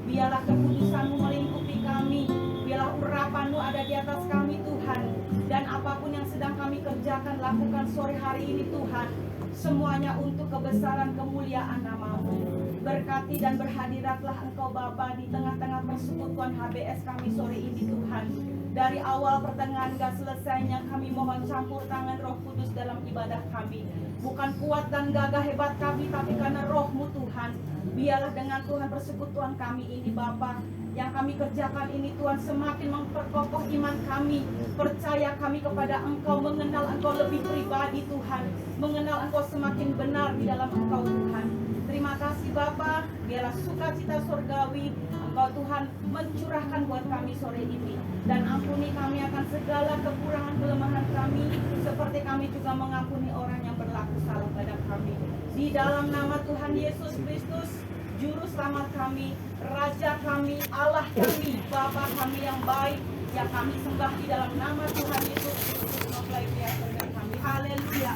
Biarlah kekudusan-Mu melingkupi kami. Biarlah urapan-Mu ada di atas kami Tuhan. Dan apapun yang sedang kami kerjakan, lakukan sore hari ini Tuhan, semuanya untuk kebesaran kemuliaan nama-Mu. Berkati dan berhadiratlah Engkau Bapa di tengah-tengah persekutuan HBS kami sore ini Tuhan. Dari awal pertengahan hingga selesainya kami mohon campur tangan Roh Kudus dalam ibadah kami. Bukan kuat dan gagah hebat kami, tapi karena Roh-Mu Tuhan. Biarlah dengan Tuhan persekutuan kami ini Bapa, yang kami kerjakan ini Tuhan semakin memperkokoh iman kami. Percaya kami kepada Engkau, mengenal Engkau lebih pribadi Tuhan. Mengenal Engkau semakin benar di dalam Engkau Tuhan. Terima kasih Bapa, biarlah sukacita surgawi Engkau Tuhan mencurahkan buat kami sore ini. Dan ampuni kami akan segala kekurangan kelemahan kami, seperti kami juga mengampuni orang yang berlaku salah pada kami. Di dalam nama Tuhan Yesus Kristus, Juru Selamat kami, Raja kami, Allah kami, Bapa kami yang baik, yang kami sembah di dalam nama Tuhan Yesus Kristus, mempelai pria surga kami. Haleluya,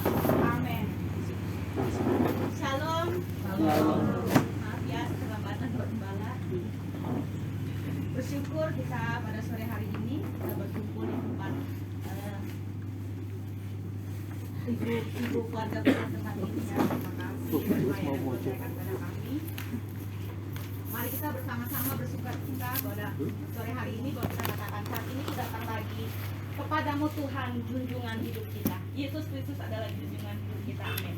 amin. Shalom. Maaf ya, keterlambatan bergembala. Bersyukur kita pada sore hari ini kita berkumpul di tempat ibu keluarga besar tempat ini ya. Terima kasih yang mempercayakan pada kami. Mari kita bersama-sama bersukacita pada sore hari ini, bahwa kita katakan saat ini kita datang lagi kepadamu Tuhan, junjungan hidup kita. Yesus Kristus adalah junjungan hidup kita. Amin.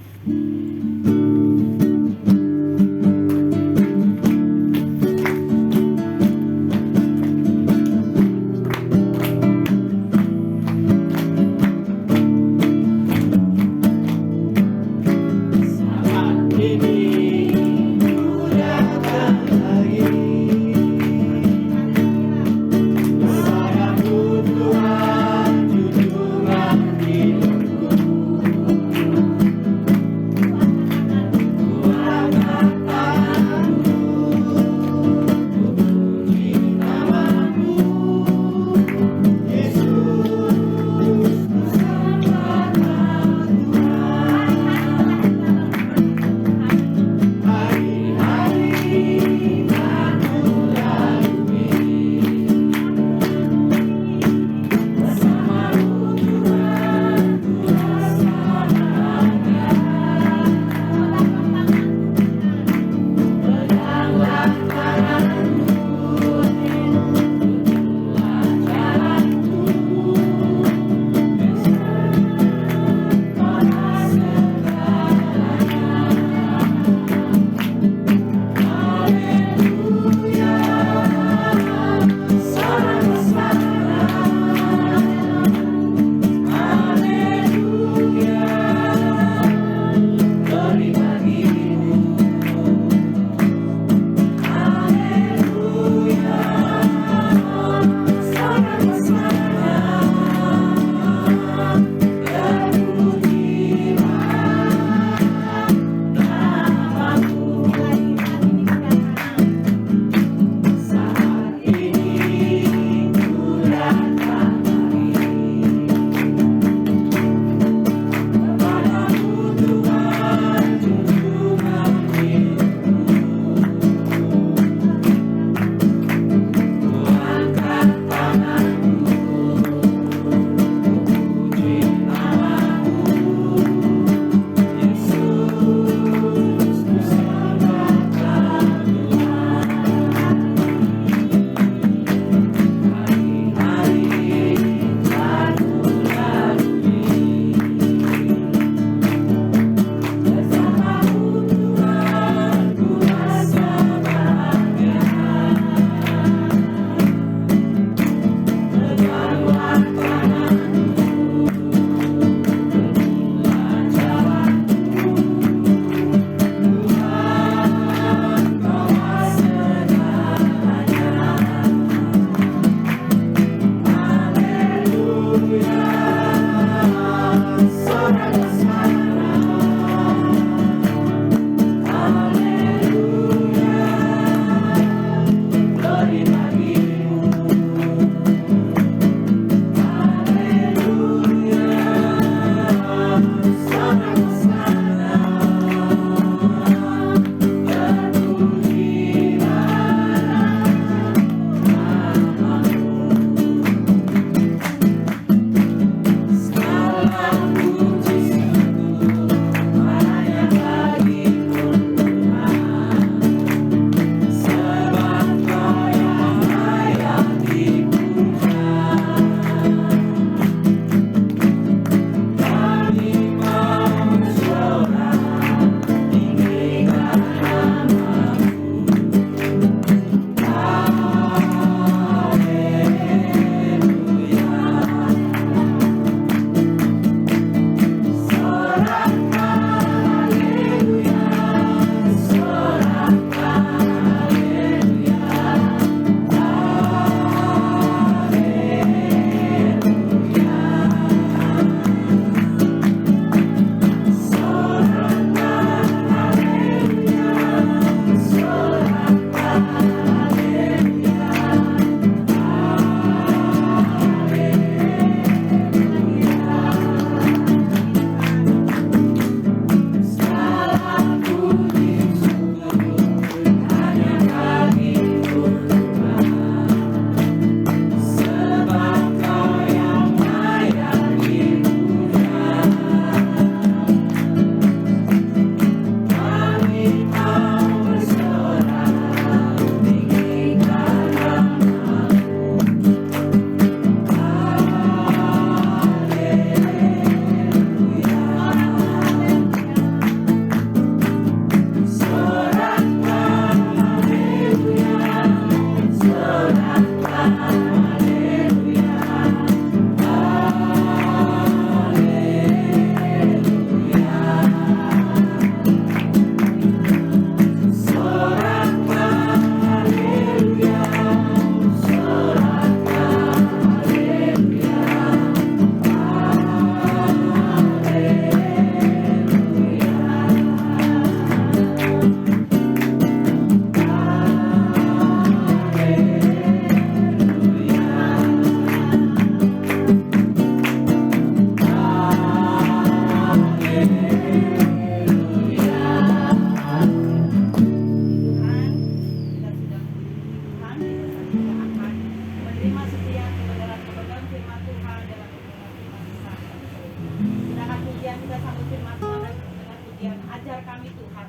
ajar kami Tuhan,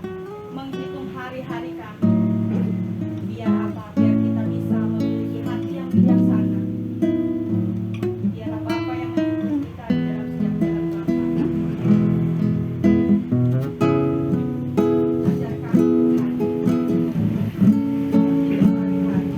menghitung hari-hari kami. Biar apa? Biar kita bisa memiliki hati yang bijaksana. Biarlah Bapa yang menuntun kita di dalam setiap jalan Bapa. Ajar kami Tuhan, menghitung hari-hari.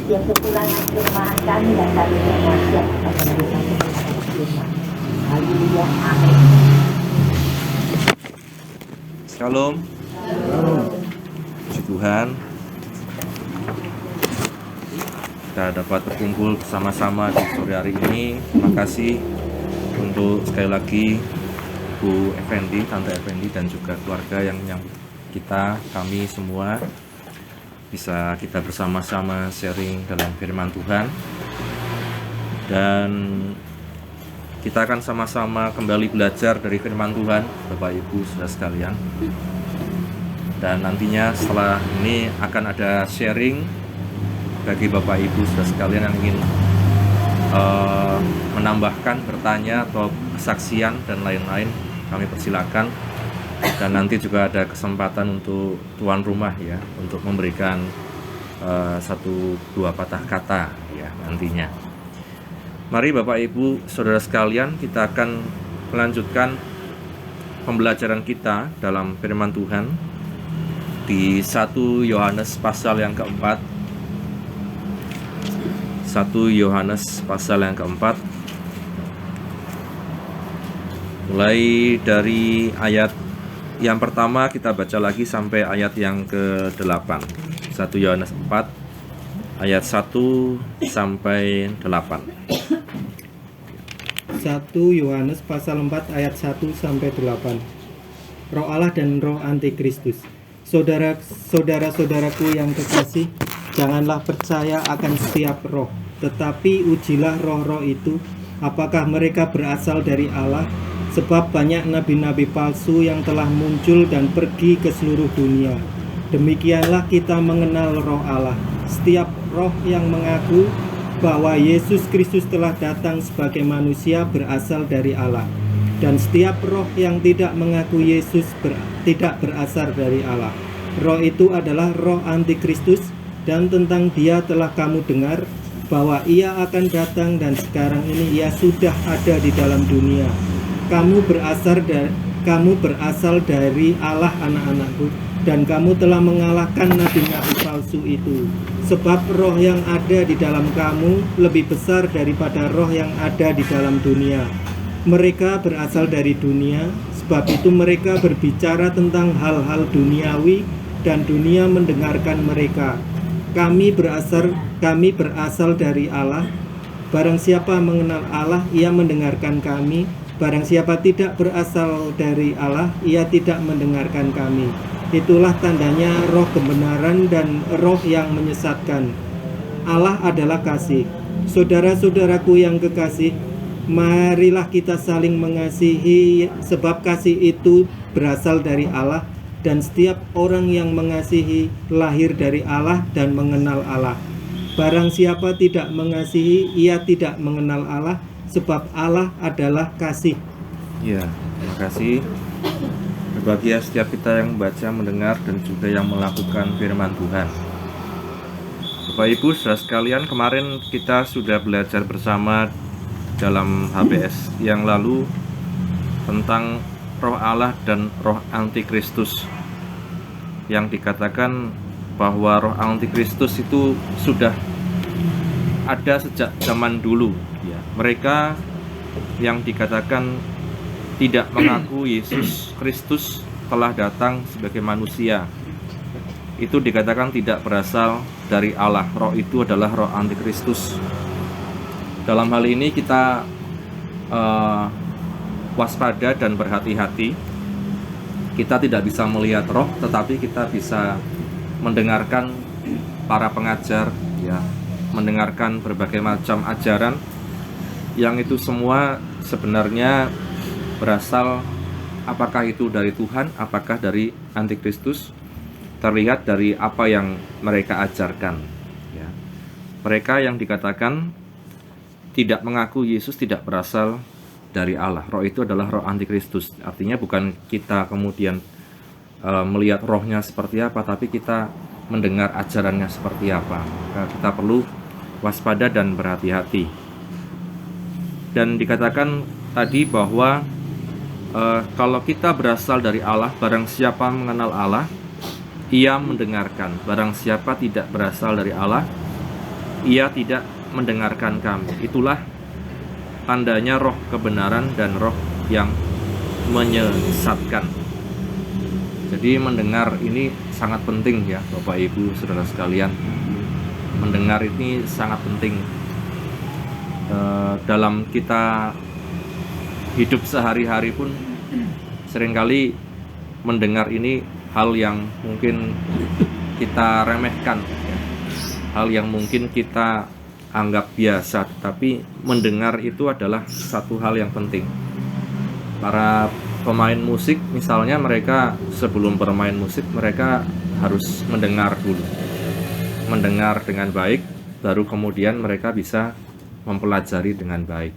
Setiap kekurangan kelemahan kami dan kami berwasiat akan memberikan firman. Haleluya, amin. Shalom. Puji Tuhan, kita dapat berkumpul bersama-sama di sore hari ini. Terima kasih untuk sekali lagi Bu Effendi, Tante Effendi, dan juga keluarga yang kami semua bisa kita bersama-sama sharing dalam firman Tuhan, dan kita akan sama-sama kembali belajar dari firman Tuhan, Bapak Ibu saudara sekalian. Dan nantinya setelah ini akan ada sharing bagi Bapak Ibu saudara sekalian yang ingin menambahkan, bertanya atau kesaksian dan lain-lain, kami persilakan. Dan nanti juga ada kesempatan untuk tuan rumah ya, untuk memberikan 1-2 patah kata ya nantinya. Mari Bapak Ibu Saudara sekalian, kita akan melanjutkan pembelajaran kita dalam firman Tuhan di 1 Yohanes pasal yang keempat. 1 Yohanes pasal yang keempat, mulai dari ayat yang pertama kita baca lagi sampai ayat yang ke-8. 1 Yohanes 4 ayat 1 sampai 8. 1 Yohanes pasal 4 ayat 1 sampai 8. Roh Allah dan roh antikristus. Saudara-saudaraku yang kekasih, janganlah percaya akan setiap roh, tetapi ujilah roh-roh itu, apakah mereka berasal dari Allah. Sebab banyak nabi-nabi palsu yang telah muncul dan pergi ke seluruh dunia. Demikianlah kita mengenal roh Allah. Setiap roh yang mengaku bahwa Yesus Kristus telah datang sebagai manusia berasal dari Allah. Dan setiap roh yang tidak mengaku Yesus tidak berasal dari Allah. Roh itu adalah roh antikristus, dan tentang dia telah kamu dengar bahwa ia akan datang, dan sekarang ini ia sudah ada di dalam dunia. Kamu berasal dari Allah, anak-anakku, dan kamu telah mengalahkan nabi-nabi palsu itu. Sebab roh yang ada di dalam kamu lebih besar daripada roh yang ada di dalam dunia. Mereka berasal dari dunia, sebab itu mereka berbicara tentang hal-hal duniawi, dan dunia mendengarkan mereka. Kami berasal dari Allah. Barang siapa mengenal Allah, ia mendengarkan kami. Barang siapa tidak berasal dari Allah, ia tidak mendengarkan kami. Itulah tandanya roh kebenaran dan roh yang menyesatkan. Allah adalah kasih. Saudara-saudaraku yang kekasih, marilah kita saling mengasihi, sebab kasih itu berasal dari Allah, dan setiap orang yang mengasihi lahir dari Allah dan mengenal Allah. Barang siapa tidak mengasihi, ia tidak mengenal Allah, sebab Allah adalah kasih. Ya, terima kasih. Berbahagia setiap kita yang membaca, mendengar, dan juga yang melakukan firman Tuhan. Bapak Ibu saudara sekalian, kemarin kita sudah belajar bersama dalam HBS yang lalu tentang roh Allah dan roh antikristus, yang dikatakan bahwa roh antikristus itu sudah ada sejak zaman dulu. Mereka yang dikatakan tidak mengaku Yesus Kristus telah datang sebagai manusia, itu dikatakan tidak berasal dari Allah. Roh itu adalah roh antikristus. Dalam hal ini kita waspada dan berhati-hati. Kita tidak bisa melihat roh, tetapi kita bisa mendengarkan para pengajar, ya, mendengarkan berbagai macam ajaran, yang itu semua sebenarnya berasal, apakah itu dari Tuhan, apakah dari antikristus, terlihat dari apa yang mereka ajarkan, ya. Mereka yang dikatakan tidak mengaku Yesus tidak berasal dari Allah. Roh itu adalah roh antikristus. Artinya bukan kita kemudian melihat rohnya seperti apa, tapi kita mendengar ajarannya seperti apa. Maka kita perlu waspada dan berhati-hati. Dan dikatakan tadi bahwa kalau kita berasal dari Allah, barang siapa mengenal Allah, ia mendengarkan. Barang siapa tidak berasal dari Allah, ia tidak mendengarkan kami. Itulah tandanya roh kebenaran dan roh yang menyesatkan. Jadi mendengar ini sangat penting ya Bapak Ibu Saudara sekalian. Mendengar ini sangat penting dalam kita hidup sehari-hari pun. Seringkali mendengar ini hal yang mungkin kita remehkan ya. Hal yang mungkin kita anggap biasa, tapi mendengar itu adalah satu hal yang penting. Para pemain musik misalnya, mereka sebelum bermain musik mereka harus mendengar dulu, mendengar dengan baik, baru kemudian mereka bisa mempelajari dengan baik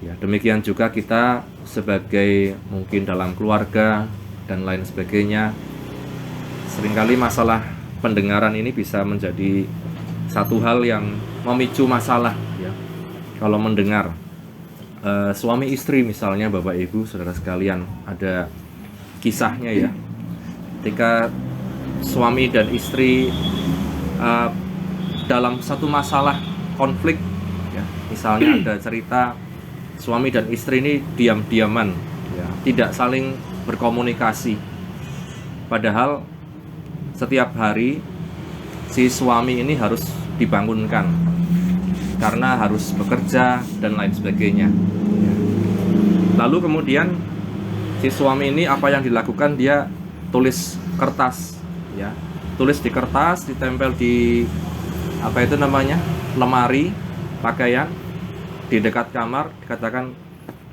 ya. Demikian juga kita sebagai mungkin dalam keluarga dan lain sebagainya, seringkali masalah pendengaran ini bisa menjadi satu hal yang memicu masalah ya. Kalau mendengar suami istri misalnya Bapak Ibu Saudara sekalian, ada kisahnya ya, ketika suami dan istri dalam satu masalah konflik ya, misalnya ada cerita suami dan istri ini diam-diaman ya, tidak saling berkomunikasi, padahal setiap hari si suami ini harus dibangunkan karena harus bekerja dan lain sebagainya. Lalu kemudian si suami ini apa yang dilakukan, dia tulis kertas ya, tulis di kertas, ditempel di apa itu namanya, lemari pakaian di dekat kamar, dikatakan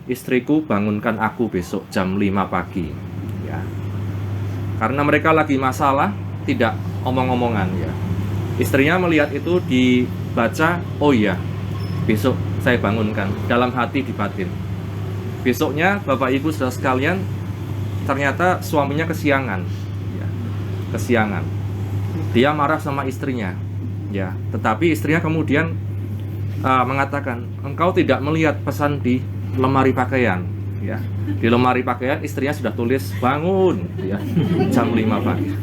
istriku bangunkan aku besok jam 5 pagi ya. Karena mereka lagi masalah, tidak omong-omongan ya. Istrinya melihat itu dibaca, oh iya besok saya bangunkan, dalam hati di batin. Besoknya Bapak Ibu Saudara sekalian, ternyata suaminya kesiangan ya, kesiangan. Dia marah sama istrinya ya, tetapi istrinya kemudian mengatakan, engkau tidak melihat pesan di lemari pakaian ya. Di lemari pakaian istrinya sudah tulis bangun ya, jam 5 pagi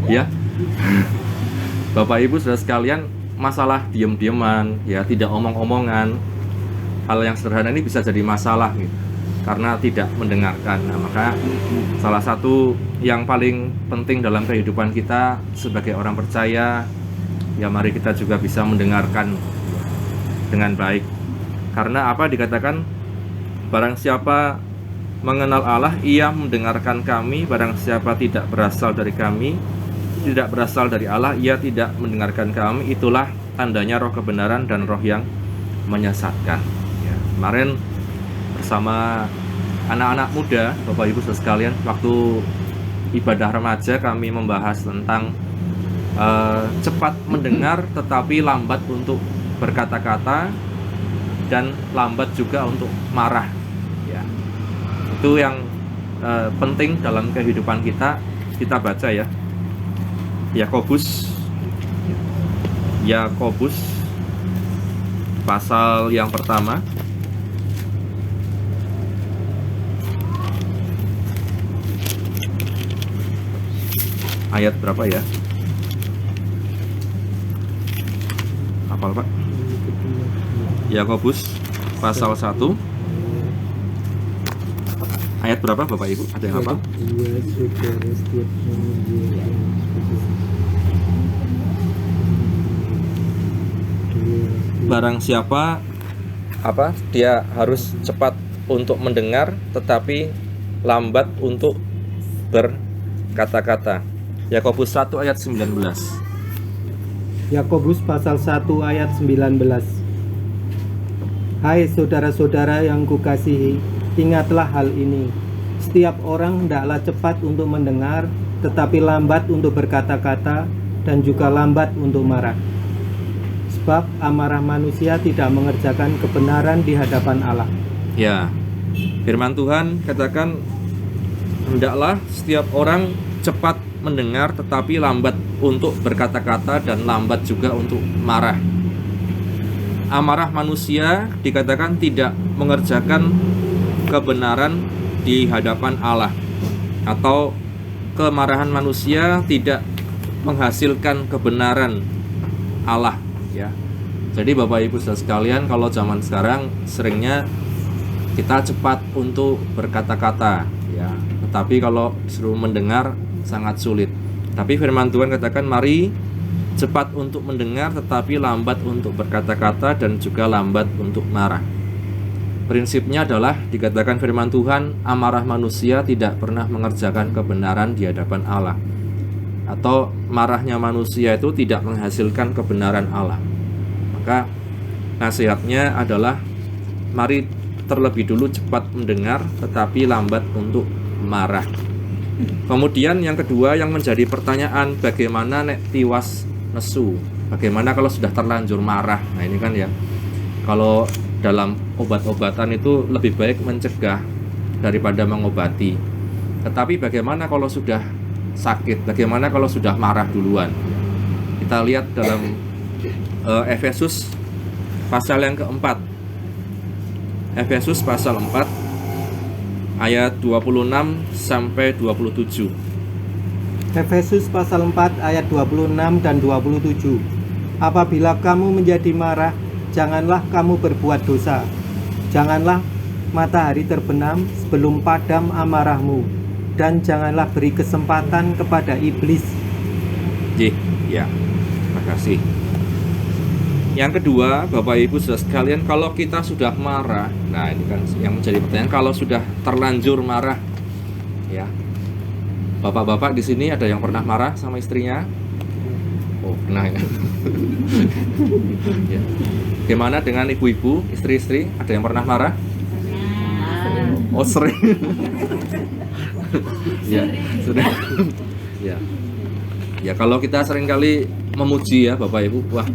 ya. Bapak Ibu Saudara sekalian, masalah diam-diaman ya, tidak omong-omongan, hal yang sederhana ini bisa jadi masalah gitu, karena tidak mendengarkan. Nah, maka salah satu yang paling penting dalam kehidupan kita sebagai orang percaya ya, mari kita juga bisa mendengarkan dengan baik. Karena apa dikatakan, barang siapa mengenal Allah, ia mendengarkan kami. Barang siapa tidak berasal dari kami, tidak berasal dari Allah, ia tidak mendengarkan kami. Itulah tandanya roh kebenaran dan roh yang menyesatkan ya. Kemarin bersama anak-anak muda Bapak Ibu Saudara sekalian, waktu ibadah remaja kami membahas tentang cepat mendengar tetapi lambat untuk berkata-kata dan lambat juga untuk marah ya. Itu yang penting dalam kehidupan kita. Kita baca ya, Yakobus pasal yang pertama ayat berapa ya? Hafal Pak? Yakobus pasal 1 ayat berapa Bapak Ibu? Ada yang hafal? Barang siapa dia harus cepat untuk mendengar tetapi lambat untuk berkata-kata. Yakobus 1 ayat 19. Yakobus pasal 1 ayat 19. Hai saudara-saudara yang kukasihi, ingatlah hal ini. Setiap orang hendaklah cepat untuk mendengar, tetapi lambat untuk berkata-kata, dan juga lambat untuk marah. Sebab amarah manusia tidak mengerjakan kebenaran di hadapan Allah. Ya, firman Tuhan katakan, hendaklah setiap orang cepat mendengar tetapi lambat untuk berkata-kata dan lambat juga untuk marah. Amarah manusia dikatakan tidak mengerjakan kebenaran di hadapan Allah, atau kemarahan manusia tidak menghasilkan kebenaran Allah, ya. Jadi Bapak Ibu Saudara sekalian, kalau zaman sekarang seringnya kita cepat untuk berkata-kata, ya, tetapi kalau disuruh mendengar sangat sulit. Tapi firman Tuhan katakan, mari cepat untuk mendengar tetapi lambat untuk berkata-kata dan juga lambat untuk marah. Prinsipnya adalah dikatakan firman Tuhan, amarah manusia tidak pernah mengerjakan kebenaran di hadapan Allah, atau marahnya manusia itu tidak menghasilkan kebenaran Allah. Maka nasihatnya adalah mari terlebih dulu cepat mendengar tetapi lambat untuk marah. Kemudian yang kedua yang menjadi pertanyaan, bagaimana nek tiwas nesu? Bagaimana kalau sudah terlanjur marah? Nah ini kan ya, kalau dalam obat-obatan itu lebih baik mencegah daripada mengobati. Tetapi bagaimana kalau sudah sakit? Bagaimana kalau sudah marah duluan? Kita lihat dalam Efesus pasal yang keempat. Efesus pasal 4 ayat 26 sampai 27. Efesus pasal 4 ayat 26 dan 27. Apabila kamu menjadi marah, janganlah kamu berbuat dosa. Janganlah matahari terbenam sebelum padam amarahmu, dan janganlah beri kesempatan kepada iblis. Ya, terima kasih. Yang kedua, Bapak Ibu Saudara sekalian, kalau kita sudah marah, nah ini kan yang menjadi pertanyaan, kalau sudah terlanjur marah, ya. Bapak-bapak di sini ada yang pernah marah sama istrinya? Oh, pernah ya. Ya. Gimana dengan ibu-ibu, istri-istri, ada yang pernah marah? Oh, sering. Ya, sudah. Ya. Ya, kalau kita sering kali memuji ya Bapak Ibu, wah,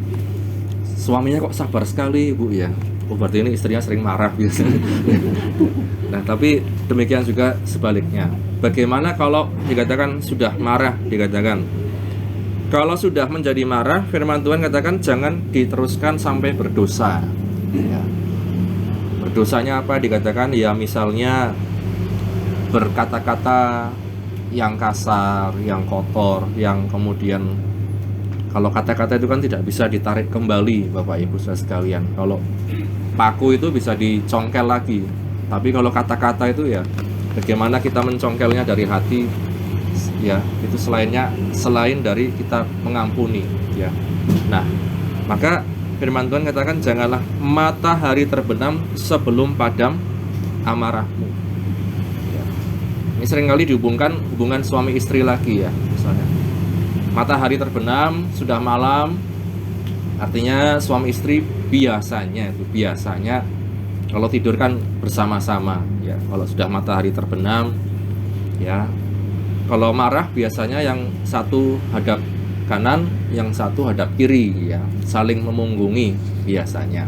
suaminya kok sabar sekali Ibu ya. Oh, berarti ini istrinya sering marah biasanya. Nah, tapi demikian juga sebaliknya. Bagaimana kalau dikatakan sudah marah, dikatakan kalau sudah menjadi marah, firman Tuhan katakan jangan diteruskan sampai berdosa, ya. Berdosanya apa? Dikatakan ya misalnya berkata-kata yang kasar, yang kotor, yang kemudian kalau kata-kata itu kan tidak bisa ditarik kembali Bapak Ibu Saudara sekalian. Kalau paku itu bisa dicongkel lagi, tapi kalau kata-kata itu ya bagaimana kita mencongkelnya dari hati, ya itu selain dari kita mengampuni, ya. Nah, maka firman Tuhan katakan janganlah matahari terbenam sebelum padam amarahmu, ya. Ini seringkali dihubungkan hubungan suami istri lagi ya, misalnya matahari terbenam sudah malam, artinya suami istri biasanya kalau tidur kan bersama-sama ya. Kalau sudah matahari terbenam ya, kalau marah biasanya yang satu hadap kanan, yang satu hadap kiri ya, saling memunggungi biasanya.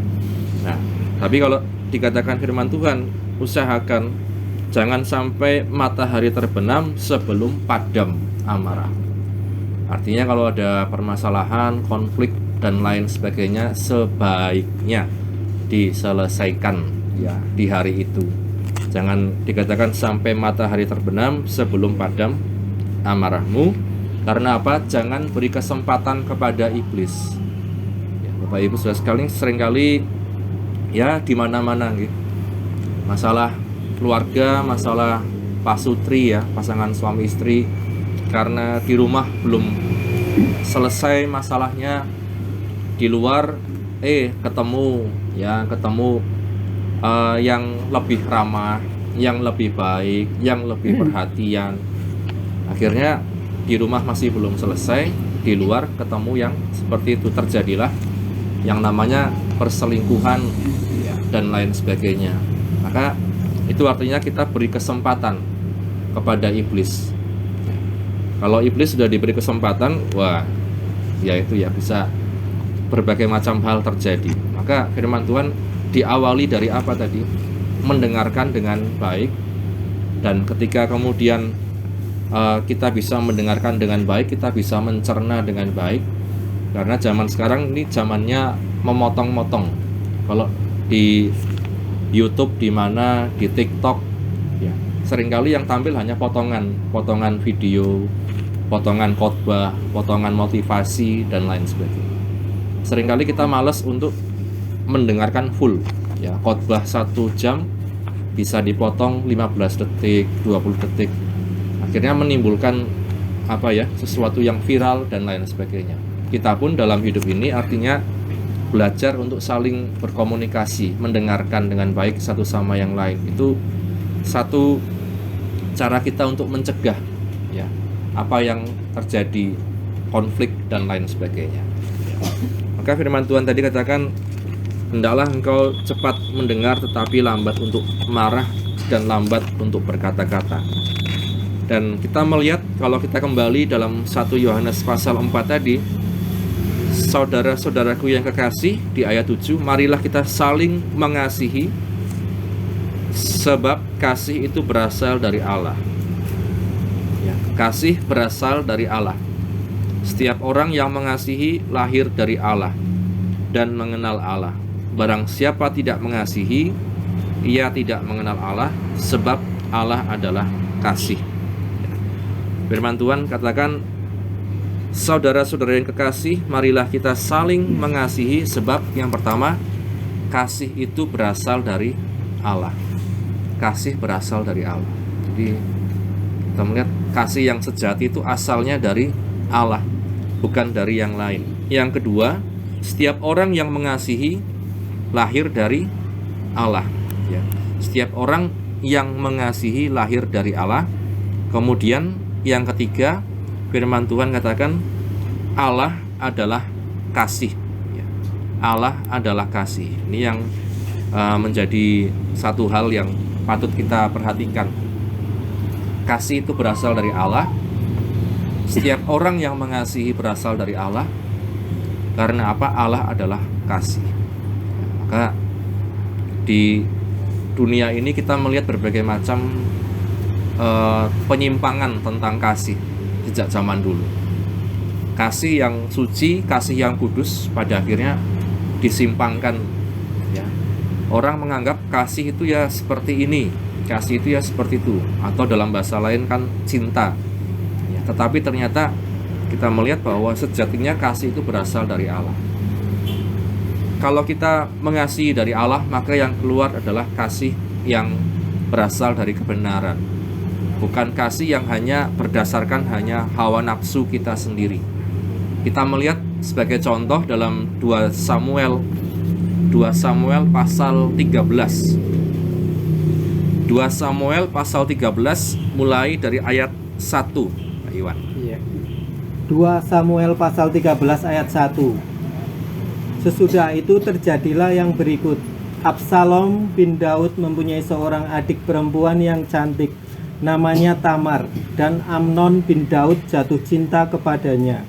Nah, tapi kalau dikatakan firman Tuhan, usahakan jangan sampai matahari terbenam sebelum padam amarah. Artinya kalau ada permasalahan, konflik dan lain sebagainya sebaiknya diselesaikan ya di hari itu. Jangan dikatakan sampai matahari terbenam sebelum padam amarahmu. Karena apa? Jangan beri kesempatan kepada iblis. Ya, Bapak Ibu Saudara sekalian, seringkali ya di mana-mana gitu. Masalah keluarga, masalah pasutri ya, pasangan suami istri, karena di rumah belum selesai masalahnya, di luar ketemu yang lebih ramah, yang lebih baik, yang lebih perhatian. Akhirnya di rumah masih belum selesai, di luar ketemu yang seperti itu. Terjadilah yang namanya perselingkuhan ya, dan lain sebagainya. Maka itu artinya kita beri kesempatan kepada iblis. Kalau iblis sudah diberi kesempatan, wah, ya itu ya bisa berbagai macam hal terjadi. Maka firman Tuhan diawali dari apa tadi? Mendengarkan dengan baik, dan ketika kemudian kita bisa mendengarkan dengan baik, kita bisa mencerna dengan baik. Karena zaman sekarang ini zamannya memotong-motong. Kalau di YouTube, di mana di TikTok, ya, seringkali yang tampil hanya potongan video, potongan khotbah, potongan motivasi dan lain sebagainya. Seringkali kita malas untuk mendengarkan full. Ya, khotbah 1 jam bisa dipotong 15 detik, 20 detik. Akhirnya menimbulkan sesuatu yang viral dan lain sebagainya. Kita pun dalam hidup ini artinya belajar untuk saling berkomunikasi, mendengarkan dengan baik satu sama yang lain. Itu satu cara kita untuk mencegah ya apa yang terjadi, konflik dan lain sebagainya. Maka firman Tuhan tadi katakan, hendaklah engkau cepat mendengar tetapi lambat untuk marah dan lambat untuk berkata-kata. Dan kita melihat kalau kita kembali dalam 1 Yohanes pasal 4 tadi, saudara-saudaraku yang kekasih, di ayat 7, marilah kita saling mengasihi sebab kasih itu berasal dari Allah. Ya, kasih berasal dari Allah. Setiap orang yang mengasihi lahir dari Allah dan mengenal Allah. Barang siapa tidak mengasihi, ia tidak mengenal Allah, sebab Allah adalah kasih. Firman Tuhan katakan, saudara-saudara yang kekasih, marilah kita saling mengasihi, sebab yang pertama, kasih itu berasal dari Allah. Kasih berasal dari Allah. Jadi kita melihat kasih yang sejati itu asalnya dari Allah, bukan dari yang lain. Yang kedua, setiap orang yang mengasihi lahir dari Allah. Ya. Setiap orang yang mengasihi lahir dari Allah. Kemudian yang ketiga, firman Tuhan katakan Allah adalah kasih. Ya. Allah adalah kasih. Ini yang menjadi satu hal yang patut kita perhatikan. Kasih itu berasal dari Allah. Setiap orang yang mengasihi berasal dari Allah. Karena apa? Allah adalah kasih. Maka di dunia ini kita melihat berbagai macam penyimpangan tentang kasih sejak zaman dulu. Kasih yang suci, kasih yang kudus pada akhirnya disimpangkan. Ya. Orang menganggap kasih itu ya seperti ini, kasih itu ya seperti itu, atau dalam bahasa lain kan cinta. Ya, tetapi ternyata kita melihat bahwa sejatinya kasih itu berasal dari Allah. Kalau kita mengasihi dari Allah, maka yang keluar adalah kasih yang berasal dari kebenaran. Bukan kasih yang hanya berdasarkan hanya hawa nafsu kita sendiri. Kita melihat sebagai contoh dalam 2 Samuel pasal 13. 2 Samuel pasal 13 mulai dari ayat 1, Pak Iwan. Iya. 2 Samuel pasal 13 ayat 1. Sesudah itu terjadilah yang berikut. Absalom bin Daud mempunyai seorang adik perempuan yang cantik, namanya Tamar, dan Amnon bin Daud jatuh cinta kepadanya.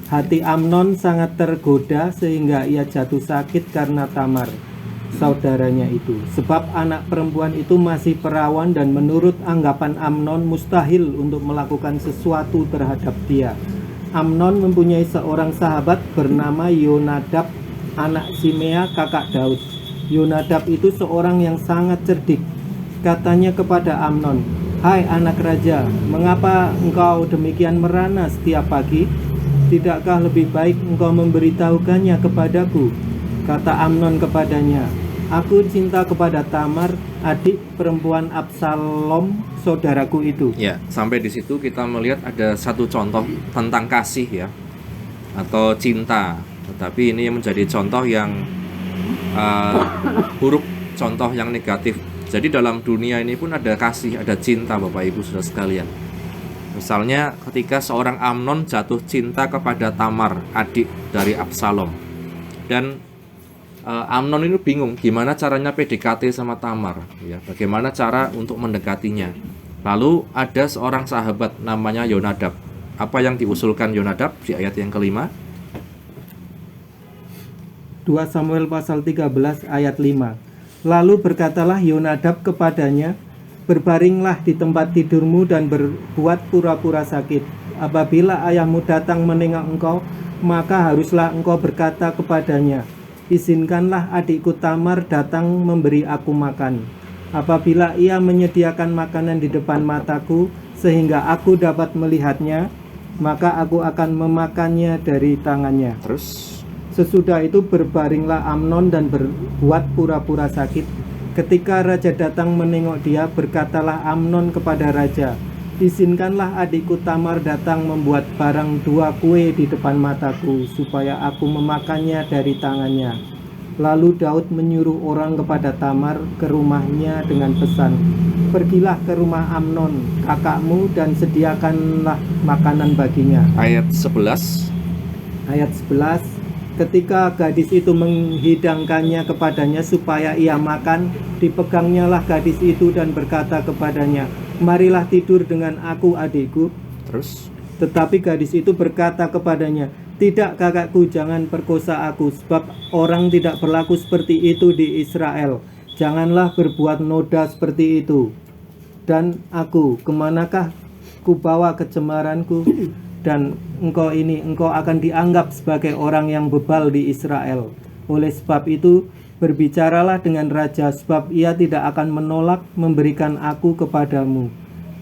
Hati Amnon sangat tergoda sehingga ia jatuh sakit karena Tamar, saudaranya itu. Sebab anak perempuan itu masih perawan dan menurut anggapan Amnon mustahil untuk melakukan sesuatu terhadap dia. Amnon mempunyai seorang sahabat bernama Yonadab, anak Simea kakak Daud. Yonadab itu seorang yang sangat cerdik. Katanya kepada Amnon, "Hai anak raja, mengapa engkau demikian merana setiap pagi? Tidakkah lebih baik engkau memberitahukannya kepadaku?" Kata Amnon kepadanya, "Aku cinta kepada Tamar, adik perempuan Absalom, saudaraku itu." Ya, sampai di situ kita melihat ada satu contoh tentang kasih ya, atau cinta. Tetapi ini menjadi contoh yang buruk, contoh yang negatif. Jadi dalam dunia ini pun ada kasih, ada cinta Bapak Ibu Saudara sekalian. Misalnya ketika seorang Amnon jatuh cinta kepada Tamar, adik dari Absalom. Dan Amnon ini bingung gimana caranya PDKT sama Tamar, ya, bagaimana cara untuk mendekatinya. Lalu ada seorang sahabat namanya Yonadab. Apa yang diusulkan Yonadab di ayat yang kelima? 2 Samuel pasal 13 ayat 5. Lalu berkatalah Yonadab kepadanya, Berbaringlah di tempat tidurmu dan berbuat pura-pura sakit. Apabila ayahmu datang menengok engkau, maka haruslah engkau berkata kepadanya, izinkanlah adikku Tamar datang memberi aku makan. Apabila ia menyediakan makanan di depan mataku, sehingga aku dapat melihatnya, maka aku akan memakannya dari tangannya. Terus Sesudah itu berbaringlah Amnon dan berbuat pura-pura sakit. Ketika raja datang menengok dia, berkatalah Amnon kepada raja, izinkanlah adikku Tamar datang membuat barang 2 kue di depan mataku, supaya aku memakannya dari tangannya. Lalu Daud menyuruh orang kepada Tamar ke rumahnya dengan pesan, pergilah ke rumah Amnon, kakakmu, dan sediakanlah makanan baginya. ayat 11. Ayat 11, ketika gadis itu menghidangkannya kepadanya supaya ia makan, dipegangnyalah gadis itu dan berkata kepadanya, marilah tidur dengan aku adikku. Terus Tetapi gadis itu berkata kepadanya, tidak kakakku, jangan perkosa aku, sebab orang tidak berlaku seperti itu di Israel. Janganlah berbuat noda seperti itu. Dan aku, kemanakah ku bawa kecemaranku? Dan engkau akan dianggap sebagai orang yang bebal di Israel. Oleh sebab itu, berbicaralah dengan raja, sebab ia tidak akan menolak memberikan aku kepadamu.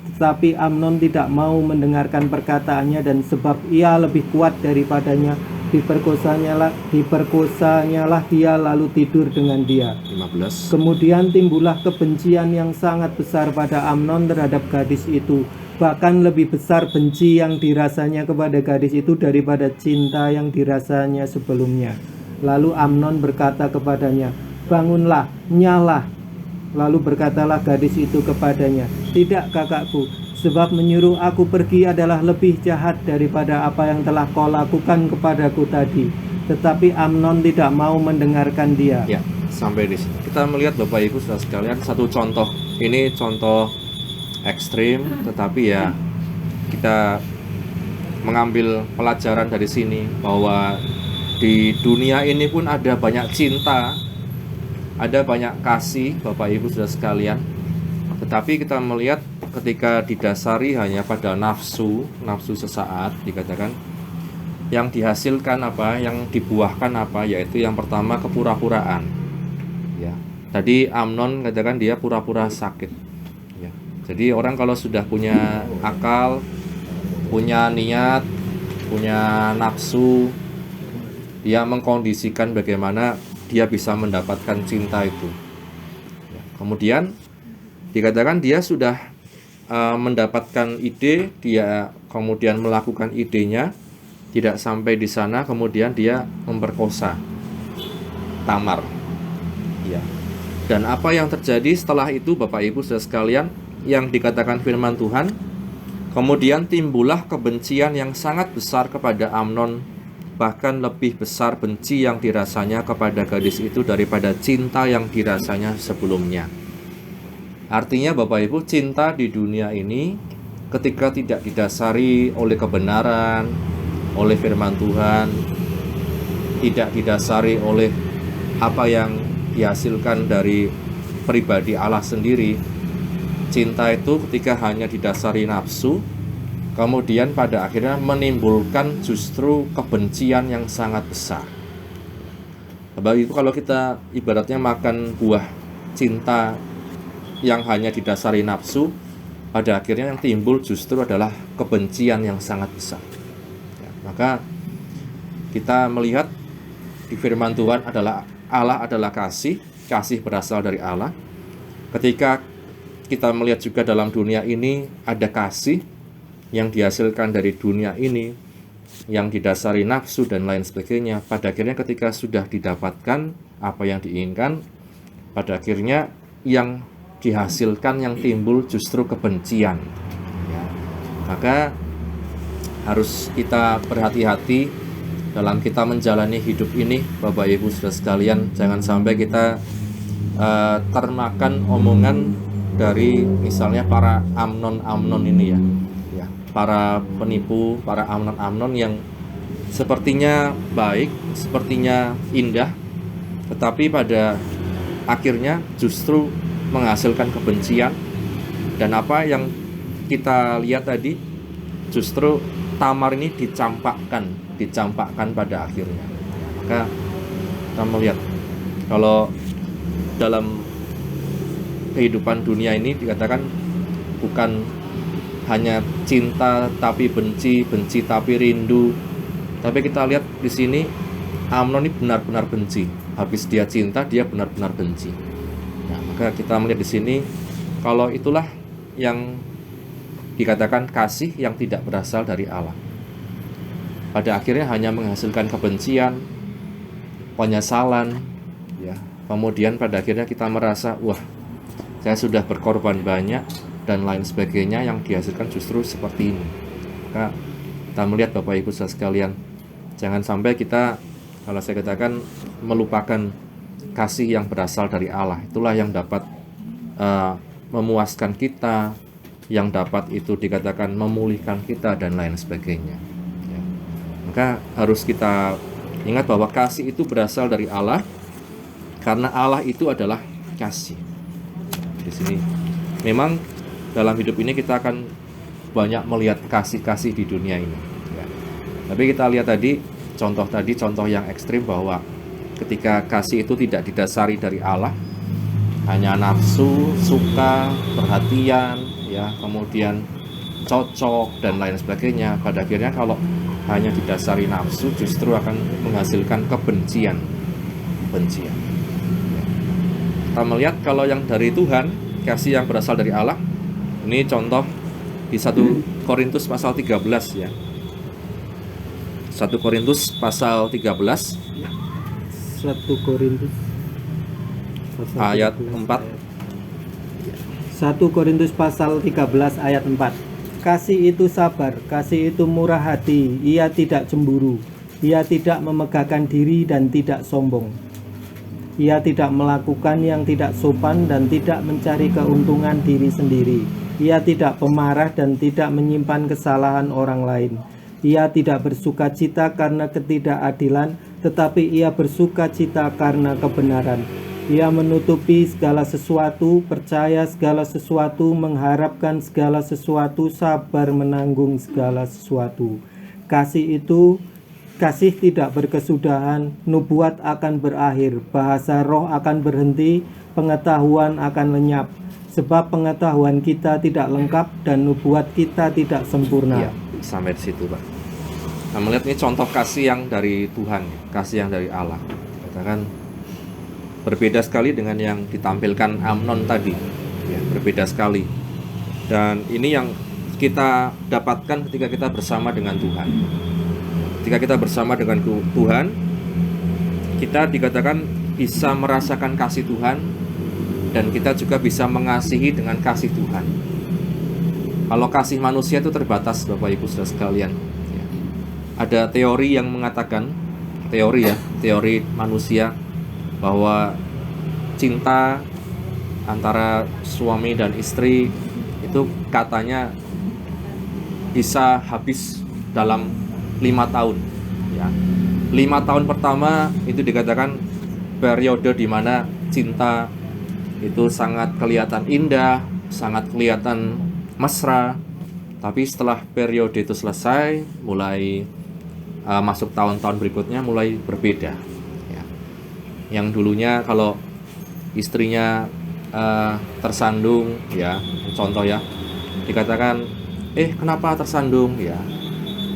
Tetapi Amnon tidak mau mendengarkan perkataannya, dan sebab ia lebih kuat daripadanya, diperkosanyalah dia lalu tidur dengan dia. 15. Kemudian timbullah kebencian yang sangat besar pada Amnon terhadap gadis itu. Bahkan lebih besar benci yang dirasanya kepada gadis itu daripada cinta yang dirasanya sebelumnya. Lalu Amnon berkata kepadanya, bangunlah, nyala. Lalu berkatalah gadis itu kepadanya, tidak kakakku, sebab menyuruh aku pergi adalah lebih jahat daripada apa yang telah kau lakukan kepadaku tadi. Tetapi Amnon tidak mau mendengarkan dia. Ya, sampai di sini. Kita melihat Bapak Ibu Saudara sekalian satu contoh. Ini contoh ekstrim, tetapi ya kita mengambil pelajaran dari sini bahwa di dunia ini pun ada banyak cinta, ada banyak kasih Bapak Ibu Saudara sekalian. Tetapi kita melihat ketika didasari hanya pada nafsu sesaat, dikatakan yang dihasilkan apa, yang dibuahkan apa, yaitu yang pertama kepura-puraan. Ya, tadi Amnon katakan dia pura-pura sakit. Ya, jadi orang kalau sudah punya akal, punya niat, punya nafsu, dia mengkondisikan bagaimana dia bisa mendapatkan cinta itu. Ya, kemudian dikatakan dia sudah mendapatkan ide, dia kemudian melakukan idenya, tidak sampai di sana, kemudian dia memperkosa Tamar. Ya. Dan apa yang terjadi setelah itu Bapak Ibu Saudara sekalian, yang dikatakan firman Tuhan, kemudian timbullah kebencian yang sangat besar kepada Amnon, bahkan lebih besar benci yang dirasanya kepada gadis itu daripada cinta yang dirasanya sebelumnya. Artinya Bapak Ibu, cinta di dunia ini ketika tidak didasari oleh kebenaran, oleh firman Tuhan, tidak didasari oleh apa yang dihasilkan dari pribadi Allah sendiri, cinta itu ketika hanya didasari nafsu, kemudian pada akhirnya menimbulkan justru kebencian yang sangat besar. Bapak Ibu, kalau kita ibaratnya makan buah cinta yang hanya didasari nafsu, pada akhirnya yang timbul justru adalah kebencian yang sangat besar. Ya, maka kita melihat di firman Tuhan adalah Allah adalah kasih berasal dari Allah. Ketika kita melihat juga dalam dunia ini ada kasih yang dihasilkan dari dunia ini, yang didasari nafsu dan lain sebagainya, pada akhirnya ketika sudah didapatkan apa yang diinginkan, pada akhirnya yang dihasilkan yang timbul justru kebencian. Ya. Maka harus kita berhati-hati dalam kita menjalani hidup ini, Bapak Ibu Saudara sekalian. Jangan sampai kita termakan omongan dari misalnya para Amnon ini ya, para penipu, para Amnon yang sepertinya baik, sepertinya indah, tetapi pada akhirnya justru menghasilkan kebencian, Dan apa yang kita lihat tadi, justru Tamar ini dicampakkan pada akhirnya. Maka kita melihat kalau dalam kehidupan dunia ini dikatakan bukan hanya cinta tapi benci, benci tapi rindu. Tapi kita lihat di sini Amnon ini benar-benar benci. Habis dia cinta, dia benar-benar benci. Nah, maka kita melihat di sini kalau itulah yang dikatakan kasih yang tidak berasal dari Allah. Pada akhirnya hanya menghasilkan kebencian, penyesalan, ya. Kemudian pada akhirnya kita merasa, wah, saya sudah berkorban banyak dan lain sebagainya, yang dihasilkan justru seperti ini. Maka kita melihat Bapak Ibu saudara sekalian, jangan sampai kita, kalau saya katakan, melupakan kasih yang berasal dari Allah. Itulah yang dapat memuaskan kita, yang dapat itu dikatakan memulihkan kita dan lain sebagainya, ya. Maka harus kita ingat bahwa kasih itu berasal dari Allah, karena Allah itu adalah kasih. Di sini memang dalam hidup ini kita akan banyak melihat kasih-kasih di dunia ini, ya. Tapi kita lihat tadi contoh yang ekstrim, bahwa ketika kasih itu tidak didasari dari Allah, hanya nafsu, suka, perhatian, ya, kemudian cocok dan lain sebagainya, pada akhirnya kalau hanya didasari nafsu justru akan menghasilkan kebencian. Ya. Kita melihat kalau yang dari Tuhan, kasih yang berasal dari Allah, ini contoh di 1 Korintus pasal 13, ya. 1 Korintus pasal 13 1 Korintus pasal ayat 13, 4. 1 Korintus pasal 13 ayat 4. Kasih itu sabar, kasih itu murah hati, ia tidak cemburu, ia tidak memegahkan diri dan tidak sombong. Ia tidak melakukan yang tidak sopan dan tidak mencari keuntungan diri sendiri. Ia tidak pemarah dan tidak menyimpan kesalahan orang lain. Ia tidak bersukacita karena ketidakadilan, tetapi ia bersukacita karena kebenaran. Ia menutupi segala sesuatu, percaya segala sesuatu, mengharapkan segala sesuatu, sabar menanggung segala sesuatu. Kasih tidak berkesudahan, nubuat akan berakhir, bahasa roh akan berhenti, pengetahuan akan lenyap. Sebab pengetahuan kita tidak lengkap dan nubuat kita tidak sempurna. Ya, sampai di situ, Pak. Nah, melihat ini contoh kasih yang dari Tuhan, kasih yang dari Allah. Katakan berbeda sekali dengan yang ditampilkan Amnon tadi, ya, berbeda sekali. Dan ini yang kita dapatkan ketika kita bersama dengan Tuhan. Ketika kita bersama dengan Tuhan, kita dikatakan bisa merasakan kasih Tuhan, dan kita juga bisa mengasihi dengan kasih Tuhan. Kalau kasih manusia itu terbatas, Bapak Ibu saudara sekalian, ya. Ada teori yang mengatakan, teori manusia, bahwa cinta antara suami dan istri itu katanya bisa habis dalam 5 tahun, ya. 5 tahun pertama itu dikatakan periode di mana cinta itu sangat kelihatan indah, sangat kelihatan mesra. Tapi setelah periode itu selesai, mulai masuk tahun-tahun berikutnya mulai berbeda, ya. Yang dulunya kalau istrinya tersandung, ya, contoh ya, dikatakan kenapa tersandung, ya.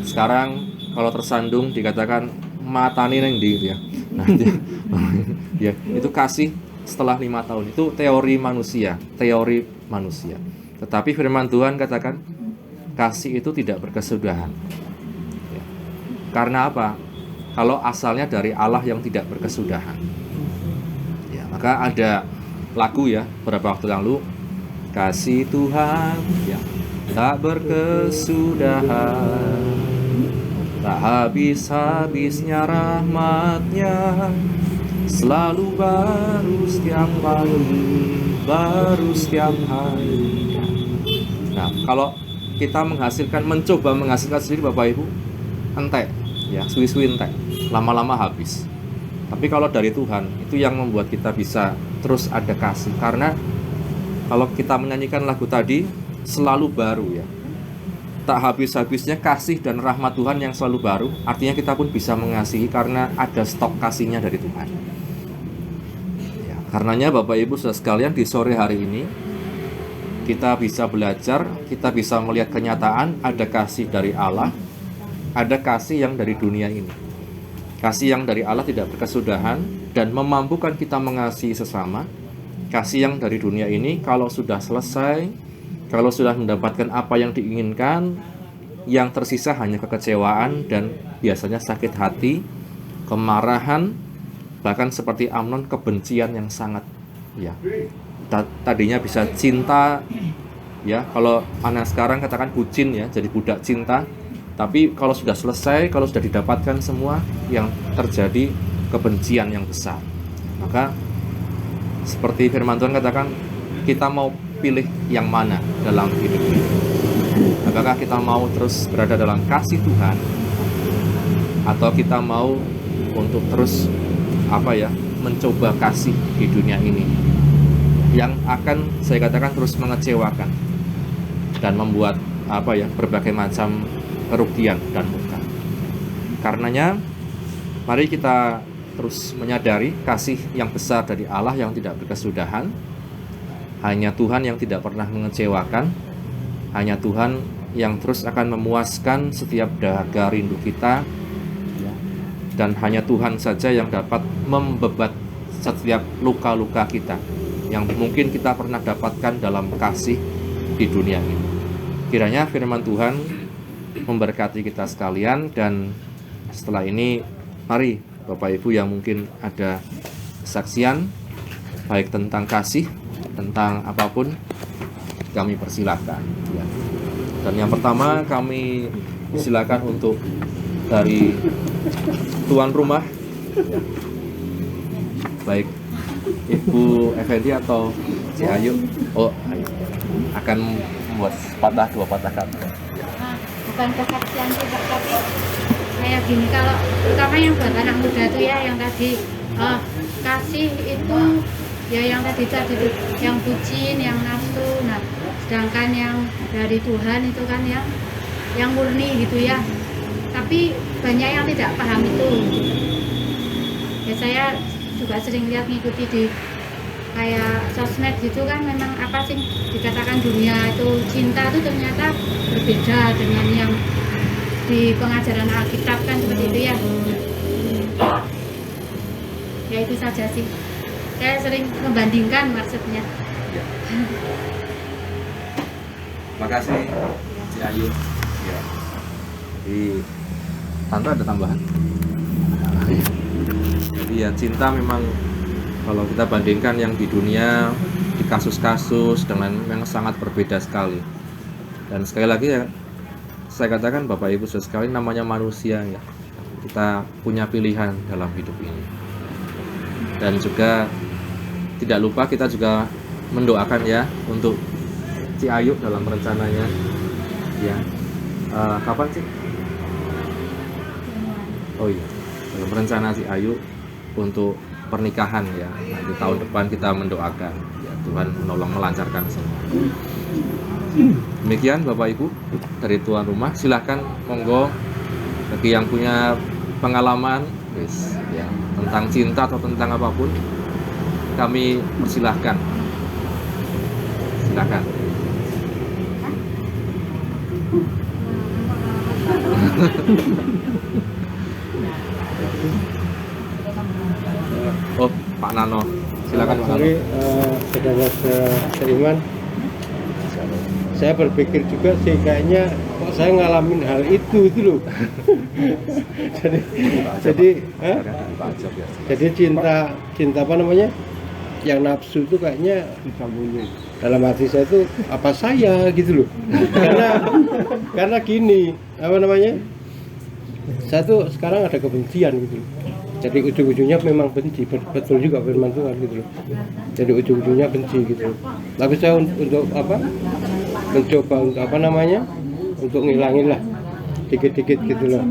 Sekarang kalau tersandung dikatakan matane neng ndi, ya. Nah, ya, itu kasih setelah 5 tahun. Itu teori manusia. Tetapi firman Tuhan katakan kasih itu tidak berkesudahan, ya. Karena apa? Kalau asalnya dari Allah yang tidak berkesudahan, ya. Maka ada lagu, ya, beberapa waktu lalu, kasih Tuhan, ya, tak berkesudahan, tak habis-habisnya rahmatnya, selalu baru setiap pagi, baru setiap hari. Nah, kalau kita mencoba menghasilkan sendiri, Bapak Ibu, entek, ya, suwi-suwi entek, lama-lama habis. Tapi kalau dari Tuhan, itu yang membuat kita bisa terus ada kasih, karena kalau kita menyanyikan lagu tadi, selalu baru ya. Tak habis-habisnya kasih dan rahmat Tuhan yang selalu baru. Artinya kita pun bisa mengasihi karena ada stok kasihnya dari Tuhan ya. Karenanya Bapak Ibu saudara sekalian, di sore hari ini kita bisa belajar, kita bisa melihat kenyataan ada kasih dari Allah, ada kasih yang dari dunia ini. Kasih yang dari Allah tidak berkesudahan dan memampukan kita mengasihi sesama. Kasih yang dari dunia ini kalau sudah selesai, kalau sudah mendapatkan apa yang diinginkan, yang tersisa hanya kekecewaan dan biasanya sakit hati, kemarahan, bahkan seperti Amnon kebencian yang sangat ya. Tadinya bisa cinta ya, kalau anak sekarang katakan bucin ya, jadi budak cinta. Tapi kalau sudah selesai, kalau sudah didapatkan semua, yang terjadi kebencian yang besar. Maka seperti firman Tuhan katakan, kita mau pilih yang mana dalam hidup ini? Apakah kita mau terus berada dalam kasih Tuhan, atau kita mau untuk terus mencoba kasih di dunia ini yang akan saya katakan terus mengecewakan dan membuat berbagai macam kerugian dan luka. Karenanya mari kita terus menyadari kasih yang besar dari Allah yang tidak berkesudahan. Hanya Tuhan yang tidak pernah mengecewakan. Hanya Tuhan yang terus akan memuaskan setiap dahaga rindu kita. Dan hanya Tuhan saja yang dapat membebat setiap luka-luka kita yang mungkin kita pernah dapatkan dalam kasih di dunia ini. Kiranya firman Tuhan memberkati kita sekalian, dan setelah ini mari Bapak Ibu yang mungkin ada kesaksian baik tentang kasih, tentang apapun, kami persilahkan ya. Dan yang pertama kami silakan untuk dari tuan rumah ya. Baik Ibu Effendi atau Si Ayu. Oh, Ayu akan membuat dua patah kata. Bukan kesaksian juga, tapi kayak gini, kalau terutama yang buat anak muda tuh ya, yang tadi kasih itu ya, yang tadi itu yang bucin, yang nafsu. Nah, sedangkan yang dari Tuhan itu kan yang murni gitu ya. Tapi banyak yang tidak paham itu. Ya saya juga sering lihat ngikuti di kayak sosmed gitu kan, memang apa sih dikatakan dunia itu cinta itu ternyata berbeda dengan yang di pengajaran Alkitab kan, seperti itu ya. Ya itu saja sih, saya sering membandingkan maksudnya. Ya. Makasih Si Ayu ya. Di Tante ada tambahan? Jadi ya, cinta memang kalau kita bandingkan yang di dunia, di kasus-kasus dengan memang sangat berbeda sekali. Dan sekali lagi ya, saya katakan Bapak Ibu saudara sekalian, namanya manusia ya. Kita punya pilihan dalam hidup ini. Dan juga tidak lupa kita juga mendoakan ya untuk Si Ayu dalam rencananya ya. Kapan sih? Oh iya, dalam rencana Si Ayu untuk pernikahan ya, nanti tahun depan kita mendoakan ya, Tuhan menolong melancarkan semua. Demikian Bapak Ibu dari tuan rumah, silahkan monggo bagi yang punya pengalaman ya, tentang cinta atau tentang apapun, kami persilahkan. Silakan. Oh, Pak Nano, silakan Pak Nano. Sorry, saudara seiman, saya berpikir juga sih kayaknya kok saya ngalamin hal itu loh. jadi cinta apa namanya, yang nafsu itu kayaknya dalam hati saya itu apa saya gitu loh. karena gini, apa namanya, saya tuh sekarang ada kebencian gitu loh. Jadi ujung-ujungnya memang benci, betul juga firman Tuhan gitu loh. Jadi ujung-ujungnya benci gitu loh. Tapi saya untuk apa, mencoba untuk apa namanya, untuk ngilangin lah dikit-dikit gitu loh.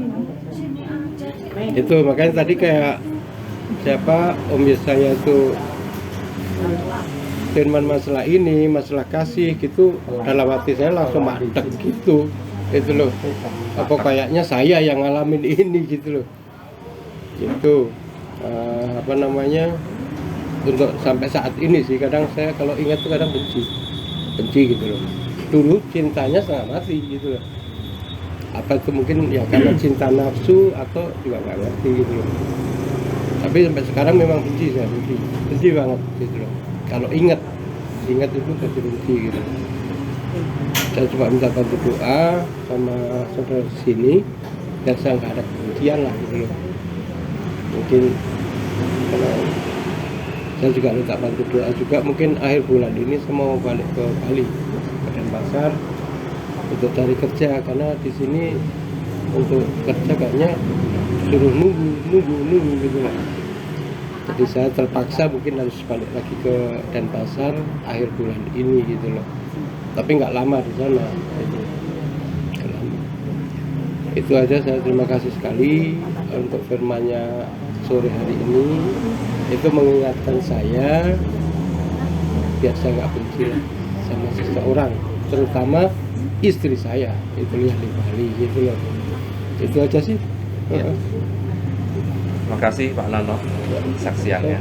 Itu makanya tadi kayak siapa Om Yesaya itu firman masalah ini, masalah kasih gitu, dalam hati saya langsung mandek gitu loh. Apa kayaknya saya yang ngalamin ini gitu loh. Itu apa namanya, untuk sampai saat ini sih kadang saya kalau ingat tuh kadang benci gitu loh. Dulu cintanya setengah mati gitu loh. Apa itu mungkin ya karena cinta nafsu atau juga nggak ngerti gitu loh. Tapi sampai sekarang memang benci banget gitu loh. Kalau ingat itu pasti benci gitu. Saya coba minta bantu doa sama saudara sini dan saya nggak ada kebencian lah gitu loh. Mungkin kalau saya juga minta bantu doa juga, mungkin akhir bulan ini saya mau balik ke Bali, ke Denpasar untuk cari kerja, karena di sini untuk kerja kayaknya suruh nunggu gitu lah. Jadi saya terpaksa mungkin harus balik lagi ke Denpasar akhir bulan ini gitu loh. Tapi nggak lama di sana. Nggak lama. Itu aja, saya terima kasih sekali untuk firman-Nya sore hari ini. Itu mengingatkan saya biar saya nggak benci lah sama seseorang, terutama istri saya itu yang di Bali gitu loh. Itu aja sih. Ya. Terima kasih Pak Nono saksiannya.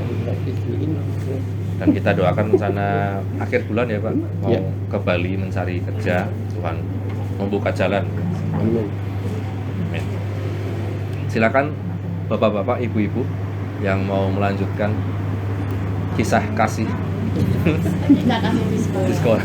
Dan kita doakan sana akhir bulan ya Pak, mau Ya. ke Bali mencari kerja, Tuhan membuka jalan. Amin. Amin. Silakan Bapak-bapak, Ibu-ibu yang mau melanjutkan kisah kasih Kita kasih diskon. di sekolah.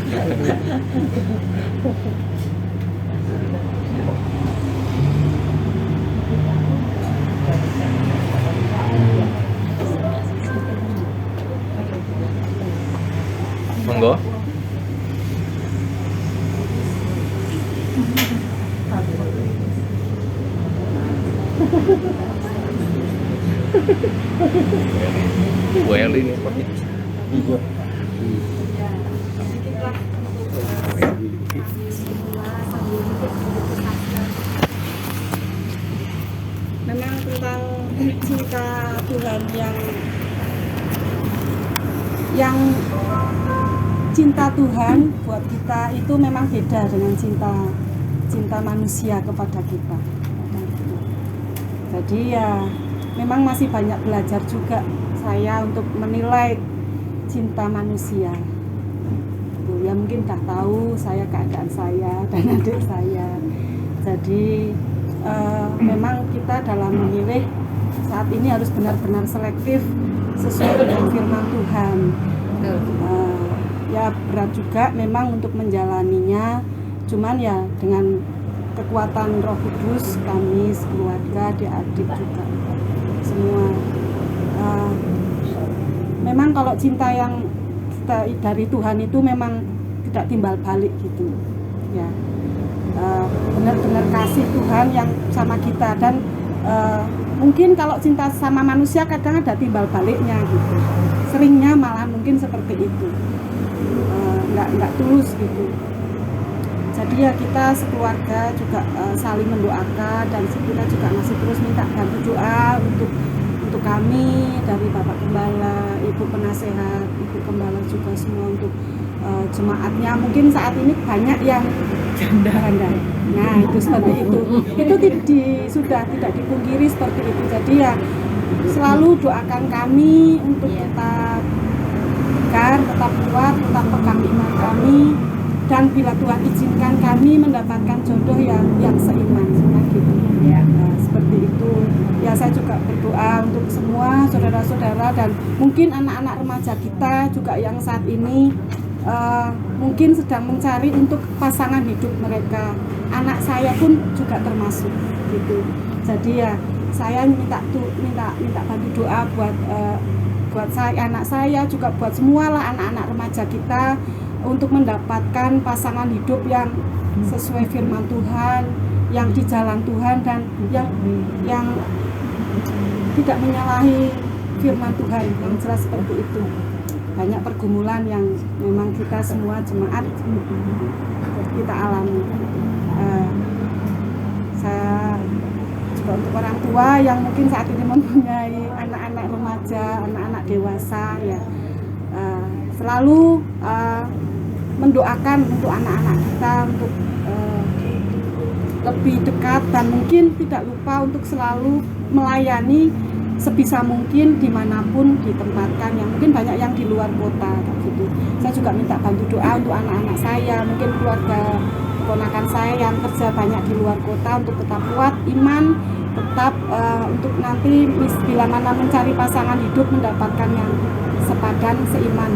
Monggo. Bu Eli ini seperti Memang tentang cinta Tuhan yang cinta Tuhan buat kita itu memang beda dengan cinta manusia kepada kita. Jadi ya memang masih banyak belajar juga saya untuk menilai cinta manusia. Tuh, ya mungkin dah tahu saya keadaan saya dan adik saya. Jadi memang kita dalam memilih saat ini harus benar-benar selektif sesuai dengan firman Tuhan. Ya berat juga memang untuk menjalaninya, cuman ya dengan kekuatan Roh Kudus kami sekeluarga, adik-adik juga semua. Memang kalau cinta yang kita dari Tuhan itu memang tidak timbal balik gitu ya. Benar-benar kasih Tuhan yang sama kita, dan mungkin kalau cinta sama manusia kadang ada timbal baliknya gitu, seringnya malah mungkin seperti itu, nggak tulus gitu. Jadi ya kita sekeluarga juga saling mendoakan, dan kita juga masih terus minta bantu doa untuk kami dari Bapak Gembala, Ibu Penasehat, Ibu Gembala juga semua, untuk jemaatnya. Mungkin saat ini banyak yang janda. Nah itu seperti itu. Itu sudah tidak dipungkiri seperti itu. Jadi ya selalu doakan kami untuk tetap tegar, tetap kuat, tetap pegang iman kami, dan bila Tuhan izinkan kami mendapatkan jodoh yang seiman gitu. Nah, seperti itu. Ya saya juga berdoa untuk semua saudara-saudara dan mungkin anak-anak remaja kita juga yang saat ini mungkin sedang mencari untuk pasangan hidup mereka. Anak saya pun juga termasuk gitu. Jadi ya saya minta bantu doa buat saya, anak saya juga, buat semualah anak-anak remaja kita untuk mendapatkan pasangan hidup yang sesuai firman Tuhan, yang di jalan Tuhan, dan yang tidak menyalahi firman Tuhan, yang jelas seperti itu. Banyak pergumulan yang memang kita semua jemaat kita alami. Saya juga untuk orang tua yang mungkin saat ini mempunyai anak-anak remaja, anak-anak dewasa ya, selalu mendoakan untuk anak-anak kita untuk lebih dekat, dan mungkin tidak lupa untuk selalu melayani sebisa mungkin dimanapun ditempatkan, yang mungkin banyak yang di luar kota gitu. Saya juga minta bantu doa untuk anak-anak saya, mungkin keluarga keponakan saya yang kerja banyak di luar kota, untuk tetap kuat iman, tetap untuk nanti bila mana mencari pasangan hidup mendapatkan yang sepadan, seiman,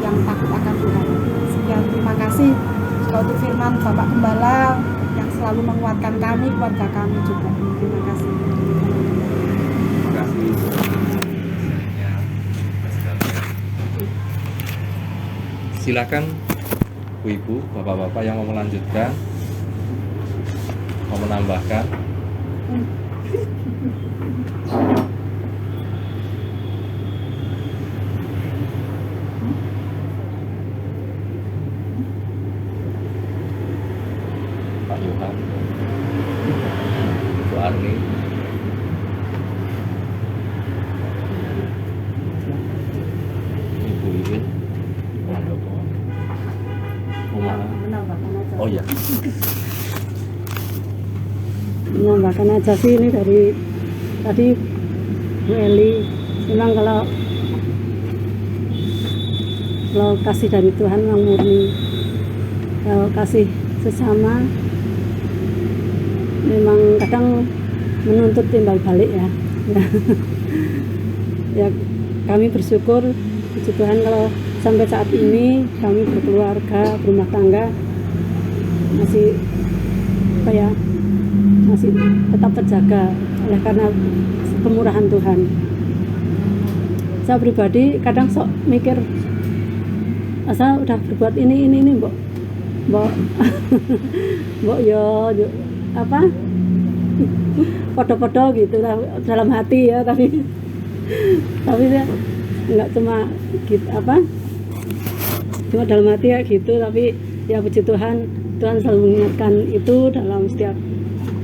yang takut akan Tuhan. Sekian, terima kasih juga untuk firman Bapak Gembala yang selalu menguatkan kami, keluarga kami juga. Terima kasih. Terima kasih. Silakan Bu Ibu, Bapak-bapak yang mau melanjutkan, mau menambahkan. Pak Yohan, Bu Arni, Ibu Iwin, Handoko, Umar. Menambahkan aja. Oh ya, Menambahkan aja sih, ini dari tadi Bu Eli bilang kalau kasih dari Tuhan yang murni, kalau kasih sesama memang kadang menuntut timbal balik ya. Ya kami bersyukur puji Tuhan kalau sampai saat ini kami berkeluarga, berumah tangga masih masih tetap terjaga oleh karena kemurahan Tuhan. Saya pribadi kadang sok mikir, saya udah berbuat ini mbok yo apa podo-podo gitu lah dalam hati ya, tapi saya nggak cuma gitu cuma dalam hati ya gitu, tapi ya puji Tuhan selalu mengingatkan itu dalam setiap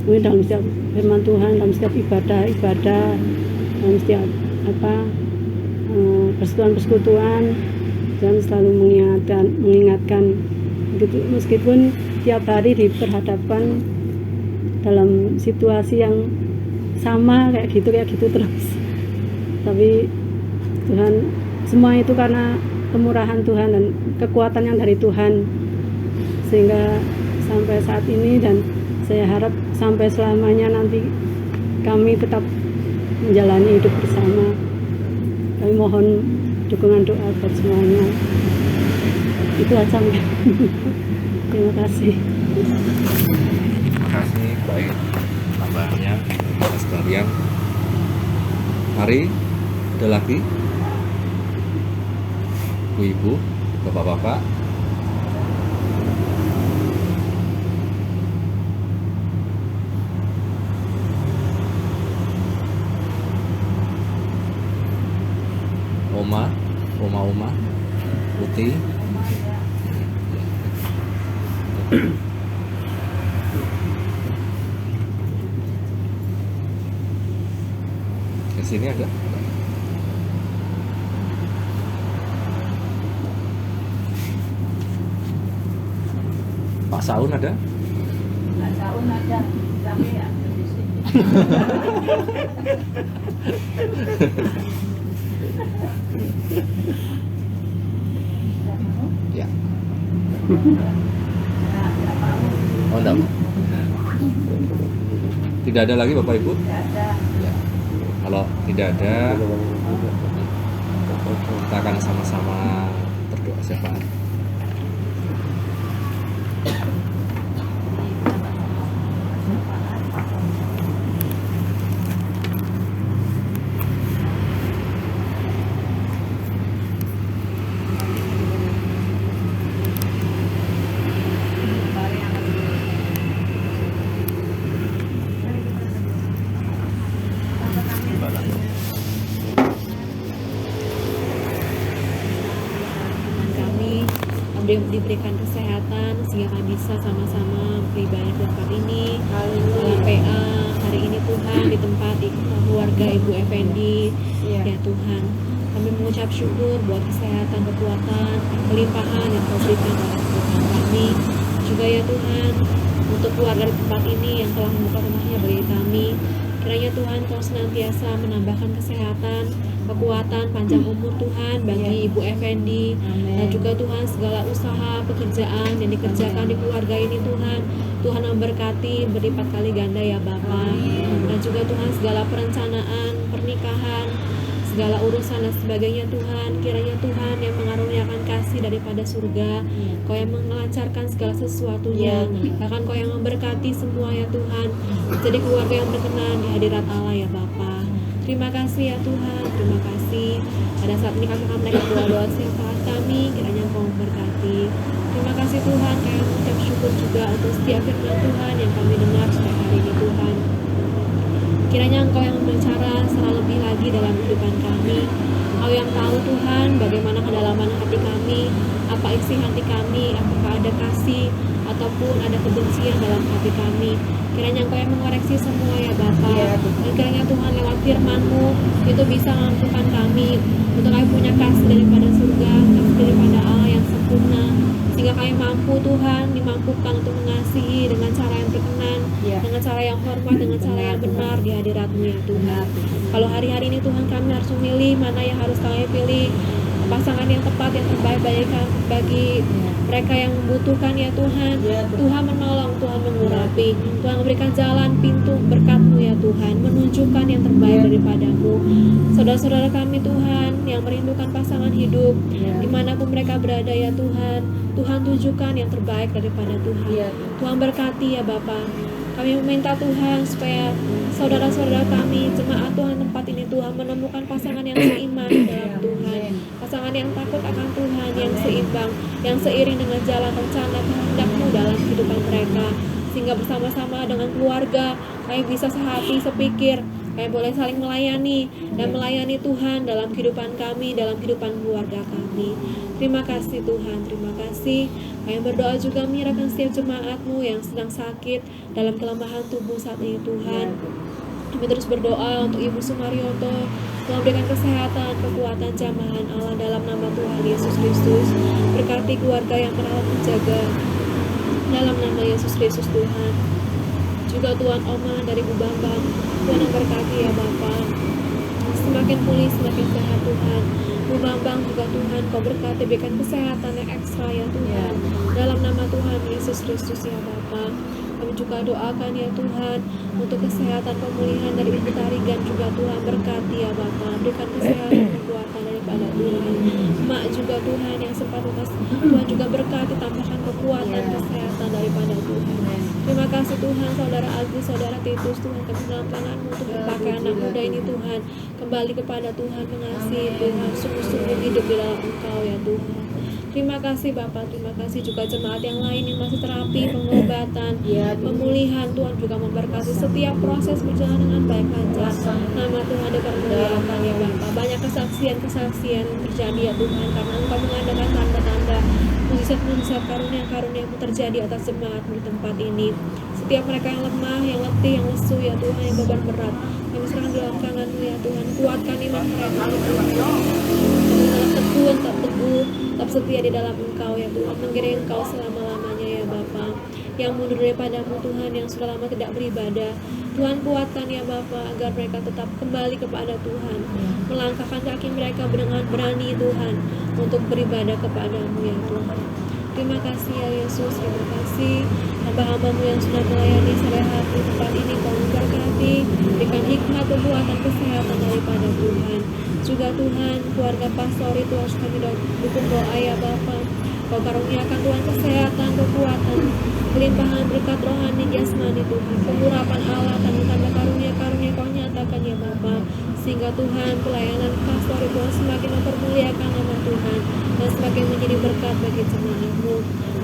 firman Tuhan, dalam setiap ibadah, dalam setiap persekutuan Tuhan selalu mengingatkan gitu, meskipun tiap hari diperhadapkan dalam situasi yang sama kayak gitu terus, tapi Tuhan, semua itu karena kemurahan Tuhan dan kekuatan yang dari Tuhan, sehingga sampai saat ini, dan saya harap sampai selamanya nanti kami tetap menjalani hidup bersama. Kami mohon dukungan doa buat semuanya. Itu aja. Terima kasih. terima kasih. Baik, tambahannya Bapak sekalian. Mari, ada lagi Bu Ibu, Bapak-bapak. Oma, Putih. Ke sini ada. Pak Saun ada? Pak Saun ada, tapi ya di sini. Ya. Oh, enggak. Tidak ada lagi Bapak Ibu? Tidak ada. Ya. Kalau tidak ada, kita akan sama-sama berdoa syafaat. Diberikan kesehatan sehingga kami bisa sama-sama beribadah di tempat ini dalam PA hari ini Tuhan, di tempat di keluarga Ibu Effendi. Ya Tuhan, Kami mengucap syukur buat kesehatan, kekuatan, kelimpahan yang Kau berikan dalam kehidupan kami. Juga ya Tuhan, untuk keluarga di tempat ini yang telah membuka rumahnya bagi kami, kiranya Tuhan Kau senantiasa menambahkan kesehatan, kekuatan, panjang umur Tuhan bagi Ibu Effendi, dan juga Tuhan segala usaha pekerjaan yang dikerjakan di keluarga ini Tuhan memberkati berlipat kali ganda ya Bapa. Dan juga Tuhan segala perencanaan pernikahan, segala urusan dan sebagainya Tuhan, kiranya Tuhan yang mengaruniakan kasih daripada surga, Kau yang melancarkan segala sesuatunya, bahkan Kau yang memberkati semua ya Tuhan, jadi keluarga yang berkenan di hadirat Allah ya Bapa. Terima kasih ya Tuhan, terima kasih. Pada saat ini kami akan menaikkan doa-doa syafaat kami, kiranya Kau memberkati. Terima kasih Tuhan, kami mengucap syukur juga untuk setiap firman Tuhan yang kami dengar setiap hari ini Tuhan. Kiranya Engkau yang berbicara secara lebih lagi dalam kehidupan kami. Kau yang tahu Tuhan bagaimana kedalaman hati kami, apa isi hati kami, apakah ada kasih ataupun ada kebencian dalam hati kami. Kiranya Engkau yang mengoreksi semua ya Bapa. Dan kiranya Tuhan lewat firman-Mu itu bisa mampukan kami untuk kami punya kasih daripada surga, kasih daripada Allah yang sempurna, sehingga kami mampu Tuhan dimampukan untuk mengasihi dengan cara yang berkenan, dengan cara yang hormat, dengan cara yang benar di hadirat-Mu ya Tuhan. Kalau hari-hari ini Tuhan kami harus memilih mana yang harus kami pilih, pasangan yang tepat, yang terbaik bagi mereka yang membutuhkan ya Tuhan. Tuhan menolong, Tuhan mengurapi, Tuhan memberikan jalan pintu berkat-Mu ya Tuhan, menunjukkan yang terbaik daripada-Mu. Saudara-saudara kami Tuhan yang merindukan pasangan hidup dimanapun mereka berada ya Tuhan, Tuhan tunjukkan yang terbaik daripada Tuhan. Tuhan berkati ya Bapa. Kami meminta Tuhan supaya saudara-saudara kami, jemaat Tuhan tempat ini Tuhan menemukan pasangan yang seiman dalam Tuhan, pasangan yang takut akan Tuhan, yang seimbang, yang seiring dengan jalan rencana kehendak-Mu dalam kehidupan mereka, sehingga bersama-sama dengan keluarga kami bisa sehati, sepikir, kami boleh saling melayani dan melayani Tuhan dalam kehidupan kami, dalam kehidupan keluarga kami. Terima kasih Tuhan, terima kasih. Kami berdoa juga menyerahkan setiap jemaat-Mu yang sedang sakit dalam kelemahan tubuh saat ini Tuhan. Kami terus berdoa untuk Ibu Sumaryoto, Tuhan berikan kesehatan, kekuatan, jamahan Allah dalam nama Tuhan Yesus Kristus. Berkati keluarga yang merawat menjaga dalam nama Yesus Kristus Tuhan. Juga Tuhan Oma dari Bu Bambang, Tuhan yang berkati ya Bapa. Semakin pulih, semakin sehat Tuhan. Bu Bambang juga Tuhan Kau berkati, berikan kesehatan yang ekstra ya Tuhan, dalam nama Tuhan Yesus Kristus ya Bapa. Kami juga doakan ya Tuhan untuk kesehatan pemulihan dari Ibu Tarigan juga Tuhan berkati ya Bapa, berikan kesehatan kekuatan daripada Tuhan. Mak juga Tuhan yang sempat lukas, Tuhan juga berkati, tambahkan kekuatan kesehatan daripada Tuhan. Terima kasih Tuhan, Saudara Agus, Saudara Titus, Tuhan kami dalam tangan-Mu untuk memakai anak muda ini Tuhan kembali kepada Tuhan, mengasihi Tuhan, sungguh-sungguh hidup di dalam Engkau ya Tuhan. Terima kasih Bapak, terima kasih juga jemaat yang lain yang masih terapi, pengobatan, pemulihan. Tuhan juga memberkati setiap proses berjalan dengan baik lancar. Nama Tuhan dipermuliakan ya Bapak. Banyak kesaksian-kesaksian yang terjadi ya Tuhan, karena Engkau mengadakan tanda-tanda, mujizat-mujizat, karunia-karunia-Mu terjadi atas jemaat-Mu di tempat ini. Setiap mereka yang lemah, yang letih, yang lesu ya Tuhan, yang beban berat, kami serahkan dalam tangan-Mu ya Tuhan. Kuatkan iman mereka ya Tuhan. Tetap teguh, tetap setia di dalam Engkau ya Tuhan, mengiringi Engkau selama-lamanya ya Bapa. Yang mundur daripada-Mu Tuhan, yang sudah lama tidak beribadah, Tuhan kuatkan ya Bapa, agar mereka tetap kembali kepada Tuhan, melangkahkan kaki mereka dengan berani Tuhan untuk beribadah kepada-Mu ya Tuhan. Terima kasih ya Yesus, terima kasih hamba-hamba-Mu yang sudah melayani sehari-hari di tempat ini. Kau memberkati, berikan hikmat, kekuatan, kesehatan daripada Tuhan. Juga Tuhan, keluarga pastori Tuhan kami dukung doa ya Bapa. Kau karuniakan Tuhan kesehatan, kekuatan, kelimpahan berkat rohani, jasmani Tuhan, pengurapan Allah, tanda-tanda karunia-karunia Kau nyatakan ya Bapa, sehingga Tuhan pelayanan pastori Tuhan semakin mempermuliakan nama Tuhan dan semakin menjadi berkat bagi jemaat-Mu.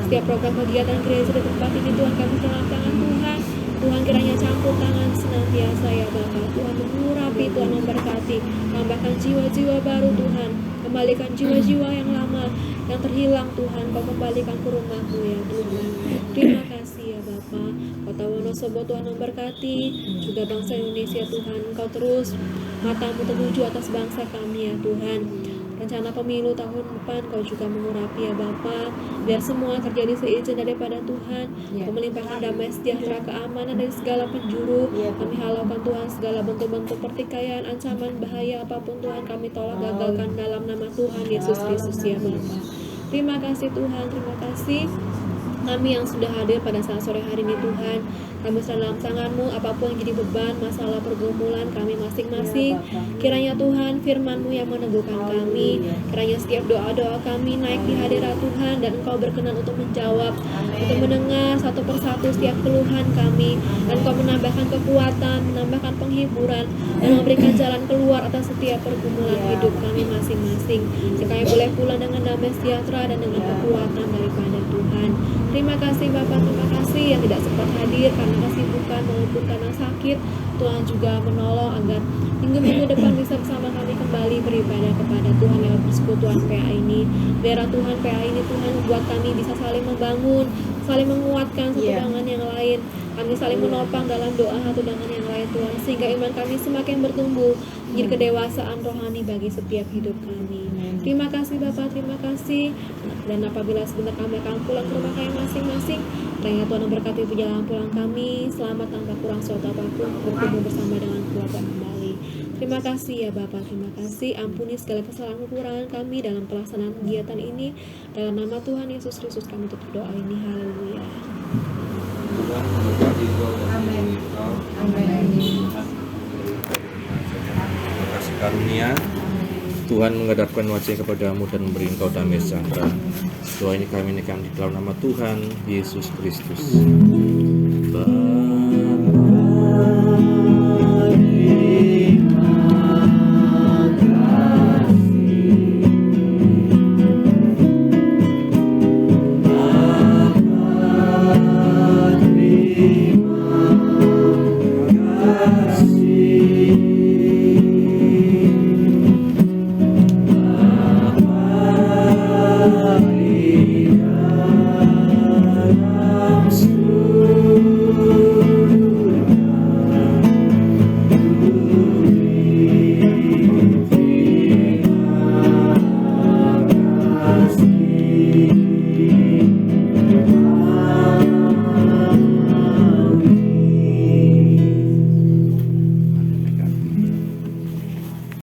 Setiap program kegiatan gereja di tempat ini Tuhan kami dalam tangan Tuhan. Tuhan kiranya campur tangan senantiasa ya Bapa. Tuhan mengurapi, Tuhan memberkati, tambahkan jiwa-jiwa baru Tuhan, kembalikan jiwa-jiwa yang lama yang terhilang Tuhan, Kau kembalikan ke rumah-Mu ya Tuhan. Terima kasih ya Bapa. Bapa. Kota Wonosobo Tuhan memberkati, juga bangsa Indonesia Tuhan. Engkau terus matamu tertuju atas bangsa kami ya Tuhan. Rencana pemilu tahun depan Kau juga mengurapi ya Bapa, biar semua terjadi seizin daripada Tuhan. Kau melimpahkan damai sejahtera keamanan dari segala penjuru. Kami halaukan Tuhan segala bentuk-bentuk pertikaian, ancaman, bahaya apapun Tuhan kami tolak gagalkan dalam nama Tuhan Yesus Kristus ya Bapa. Terima kasih Tuhan, terima kasih kami yang sudah hadir pada saat sore hari ini Tuhan. Kami serah dalam tangan-Mu, apapun yang jadi beban, masalah, pergumulan kami masing-masing. Kiranya Tuhan firman-Mu yang meneguhkan kami. Kiranya setiap doa-doa kami naik di hadirat Tuhan, dan Engkau berkenan untuk menjawab, untuk mendengar satu persatu setiap keluhan kami, dan Engkau menambahkan kekuatan, menambahkan penghiburan, dan memberikan jalan keluar atas setiap pergumulan hidup kami masing-masing. Supaya boleh pulang dengan damai sejahtera dan dengan kekuatan daripada Tuhan. Terima kasih Bapak, terima kasih yang tidak sempat hadir karena kesibukan maupun karena sakit. Tuhan juga menolong agar minggu-minggu depan bisa bersama kami kembali beribadah kepada Tuhan lewat persekutuan PA ini. Biar Tuhan PA ini Tuhan membuat kami bisa saling membangun, saling menguatkan satu dengan yang lain. Kami saling menopang dalam doa satu dengan yang lain Tuhan, sehingga iman kami semakin bertumbuh menjadi kedewasaan rohani bagi setiap hidup kami. Terima kasih Bapak, terima kasih. Dan apabila sebentar kami akan pulang ke rumah kami masing-masing, kiranya Tuhan memberkati perjalanan pulang kami selamat tanpa kurang suatu apapun, bertemu bersama dengan keluarga kembali. Terima kasih ya Bapak, terima kasih. Ampuni segala kesalahan kekurangan kami dalam pelaksanaan kegiatan ini. Dalam nama Tuhan Yesus Kristus kami tutup doa ini. Haleluya. Tuhan memberkati engkau dan melindungi engkau. Terima kasih karunia. Tuhan menghadapkan wajah kepadamu dan memberi engkau damai sejahtera. Doa ini kami naikkan di dalam nama Tuhan Yesus Kristus. Bapa